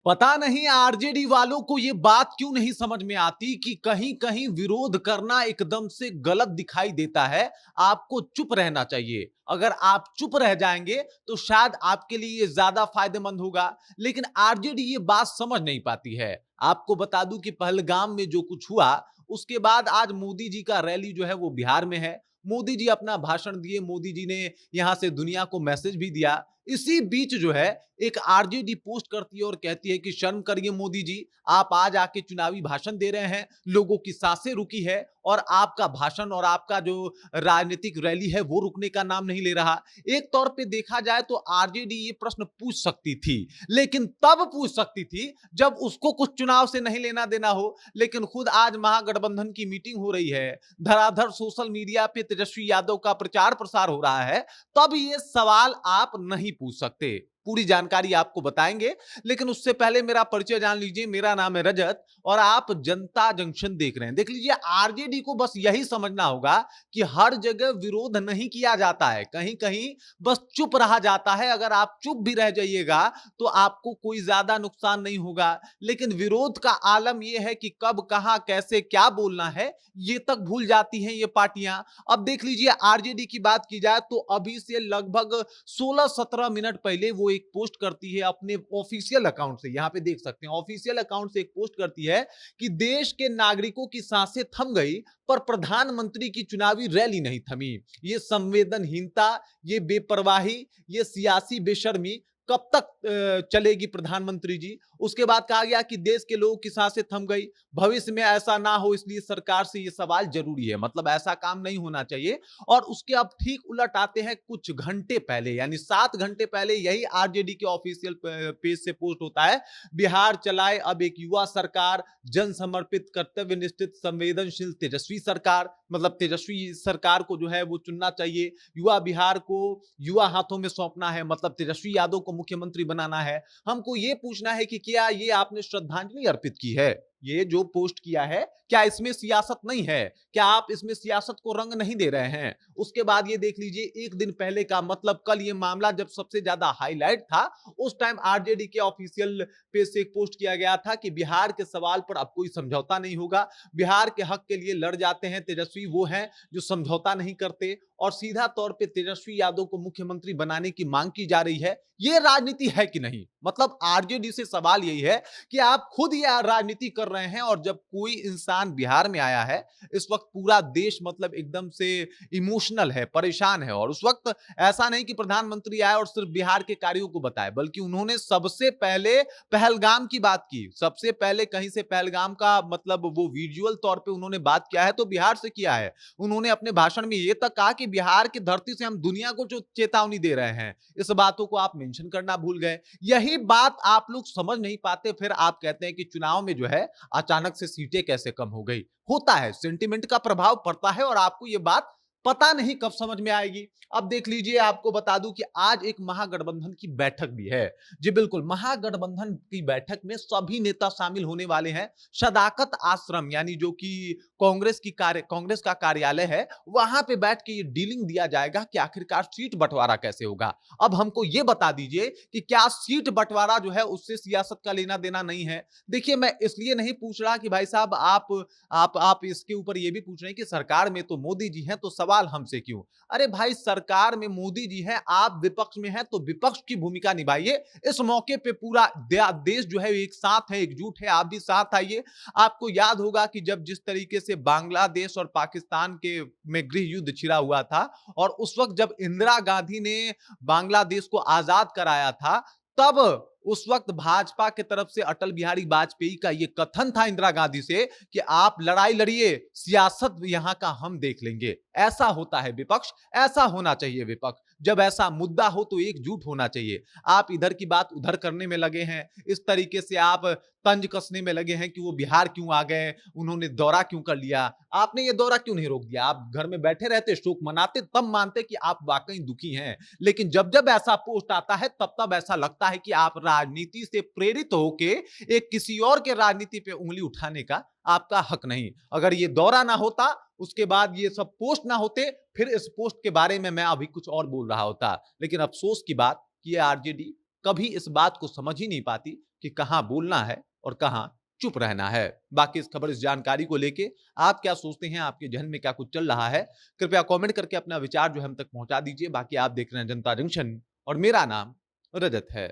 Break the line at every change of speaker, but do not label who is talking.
पता नहीं आरजेडी वालों को ये बात क्यों नहीं समझ में आती कि कहीं कहीं विरोध करना एकदम से गलत दिखाई देता है। आपको चुप रहना चाहिए। अगर आप चुप रह जाएंगे तो शायद आपके लिए ये ज्यादा फायदेमंद होगा। लेकिन आरजेडी ये बात समझ नहीं पाती है। आपको बता दूं कि पहलगाम में जो कुछ हुआ उसके बाद आज मोदी जी का रैली जो है वो बिहार में है। मोदी जी अपना भाषण दिए, मोदी जी ने यहां से दुनिया को मैसेज भी दिया। इसी बीच जो है एक आरजेडी पोस्ट करती है और कहती है कि शर्म करिए मोदी जी, आप आज आके चुनावी भाषण दे रहे हैं, लोगों की सांसें रुकी है और आपका भाषण और आपका जो राजनीतिक रैली है वो रुकने का नाम नहीं ले रहा। एक तौर पे देखा जाए तो आरजेडी ये प्रश्न पूछ सकती थी, लेकिन तब पूछ सकती थी जब उसको कुछ चुनाव से नहीं लेना देना हो। लेकिन खुद आज महागठबंधन की मीटिंग हो रही है, धराधर सोशल मीडिया पे तेजस्वी यादव का प्रचार प्रसार हो रहा है, तब ये सवाल आप नहीं पूछ सकते। पूरी जानकारी आपको बताएंगे, लेकिन उससे पहले मेरा परिचय जान लीजिए। मेरा नाम है रजत और आप जनता जंक्शन देख रहे हैं। देख लीजिए, आरजेडी को बस यही समझना होगा कि हर जगह विरोध नहीं किया जाता है, कहीं कहीं बस चुप रहा जाता है। अगर आप चुप भी रह जाइएगा तो आपको कोई ज्यादा नुकसान नहीं होगा। लेकिन विरोध का आलम यह है कि कब कहां कैसे क्या बोलना है ये तक भूल जाती हैं ये पार्टियां। अब देख लीजिए, आरजेडी की बात की जाए तो अभी से लगभग 16-17 मिनट पहले वो एक पोस्ट करती है अपने ऑफिशियल अकाउंट से। यहां पे देख सकते हैं, ऑफिशियल अकाउंट से एक पोस्ट करती है कि देश के नागरिकों की सांसें थम गई पर प्रधानमंत्री की चुनावी रैली नहीं थमी। ये संवेदनहीनता, ये बेपरवाही, ये सियासी बेशर्मी कब तक चलेगी प्रधानमंत्री जी? उसके बाद कहा गया कि देश के लोगों की सांसें थम गई, भविष्य में ऐसा ना हो इसलिए सरकार से ये सवाल जरूरी है। मतलब ऐसा काम नहीं होना चाहिए। और उसके अब ठीक उलट आते हैं कुछ घंटे पहले, यानी 7 घंटे पहले यही आरजेडी के ऑफिशियल पेज से पोस्ट होता है, बिहार चलाए अब एक युवा सरकार, जन समर्पित कर्तव्य निष्ठित संवेदनशील तेजस्वी सरकार। मतलब तेजस्वी सरकार को जो है वो चुनना चाहिए, युवा बिहार को युवा हाथों में सौंपना है, मतलब तेजस्वी यादव को मुख्यमंत्री बनाना है। हमको ये पूछना है कि क्या ये आपने श्रद्धांजलि अर्पित की है? ये जो पोस्ट किया है, क्या इसमें सियासत नहीं है? क्या आप इसमें सियासत को रंग नहीं दे रहे हैं? उसके बाद ये देख लीजिए, एक दिन पहले का मतलब कल ये मामला जब सबसे ज्यादा हाईलाइट था, उस टाइम आरजेडी के ऑफिशियल पेज से एक पोस्ट किया गया था कि बिहार के सवाल पर अब कोई समझौता नहीं होगा। बिहार के हक के लिए लड़ जाते हैं तेजस्वी वो हैं जो समझौता नहीं करते, और सीधा तौर पे तेजस्वी यादव को मुख्यमंत्री बनाने की मांग की जा रही है। ये राजनीति है कि नहीं? मतलब आरजेडी से सवाल यही है कि आप खुद ये राजनीति कर रहे हैं। और जब कोई इंसान बिहार में आया है, इस वक्त पूरा देश मतलब एकदम से इमोशनल है, परेशान है। और उस वक्त ऐसा नहीं कि प्रधानमंत्री आए और सिर्फ बिहार के कार्यों को बताए, बल्कि उन्होंने सबसे पहले पहलगाम की बात की। सबसे पहले कहीं से पहलगाम का मतलब वो विजुअल तौर पे उन्होंने बात किया है तो बिहार से किया है। उन्होंने अपने भाषण में ये तक कहा कि बिहार की धरती से हम दुनिया को जो चेतावनी दे रहे हैं, इस बातों को आप मेंशन करना भूल गए। यही बात आप लोग समझ नहीं पाते, फिर आप कहते हैं कि चुनाव में जो है अचानक से सीटें कैसे कम हो गई। होता है, सेंटिमेंट का प्रभाव पड़ता है और आपको ये बात पता नहीं कब समझ में आएगी। अब देख लीजिए, आपको बता दूं कि आज एक महागठबंधन की बैठक भी है। जी बिल्कुल, महागठबंधन की बैठक में सभी नेता शामिल होने वाले हैं। सदाकत आश्रम यानी जो कि कांग्रेस का कार्यालय है, वहां पे बैठ के ये डीलिंग दिया जाएगा कि आखिरकार सीट बंटवारा कैसे होगा। अब हमको ये बता दीजिए कि क्या सीट बंटवारा जो है उससे सियासत का लेना देना नहीं है? देखिए, मैं इसलिए नहीं पूछ रहा कि भाई साहब आप इसके ऊपर ये भी पूछ रहे हैं कि सरकार में तो मोदी जी हैं तो सवाल हमसे क्यों? अरे भाई, सरकार में मोदी जी हैं, आप विपक्ष में हैं तो विपक्ष की भूमिका निभाइए। इस मौके पे पूरा देश जो है एक साथ है, एकजुट है, आप भी साथ आइए। आपको याद होगा कि जब जिस तरीके से बांग्लादेश और पाकिस्तान के में गृह युद्ध छिड़ा हुआ था, और उस वक्त जब इंदिरा गांधी ने बांग्लादेश को आजाद कराया था, तब उस वक्त भाजपा की तरफ से अटल बिहारी वाजपेयी का यह कथन था इंदिरा गांधी से कि आप लड़ाई लड़िए, सियासत यहां का हम देख लेंगे। ऐसा होता है विपक्ष, ऐसा होना चाहिए विपक्ष। जब ऐसा मुद्दा हो तो एकजुट होना चाहिए। आप इधर की बात उधर करने में लगे हैं, इस तरीके से आप तंज कसने में लगे हैं कि वो बिहार क्यों आ गए, उन्होंने दौरा क्यों कर लिया। आपने ये दौरा क्यों नहीं रोक दिया? आप घर में बैठे रहते, शोक मनाते, तब मानते कि आप वाकई दुखी हैं। लेकिन जब जब ऐसा पोस्ट आता है तब तब ऐसा लगता है कि आप राजनीति से प्रेरित होके एक किसी और के राजनीति पे उंगली उठाने का आपका हक नहीं। अगर ये दौरा ना होता, उसके बाद ये सब पोस्ट ना होते, फिर इस पोस्ट के बारे में मैं अभी कुछ और बोल रहा होता। लेकिन अफसोस की बात कि ये आरजेडी कभी इस बात को समझ ही नहीं पाती कि कहां बोलना है और कहां चुप रहना है। बाकी इस खबर, इस जानकारी को लेके आप क्या सोचते हैं, आपके जहन में क्या कुछ चल रहा है, कृपया कमेंट करके अपना विचार जो है हम तक पहुंचा दीजिए। बाकी आप देख रहे हैं जनता जंक्शन और मेरा नाम रजत है।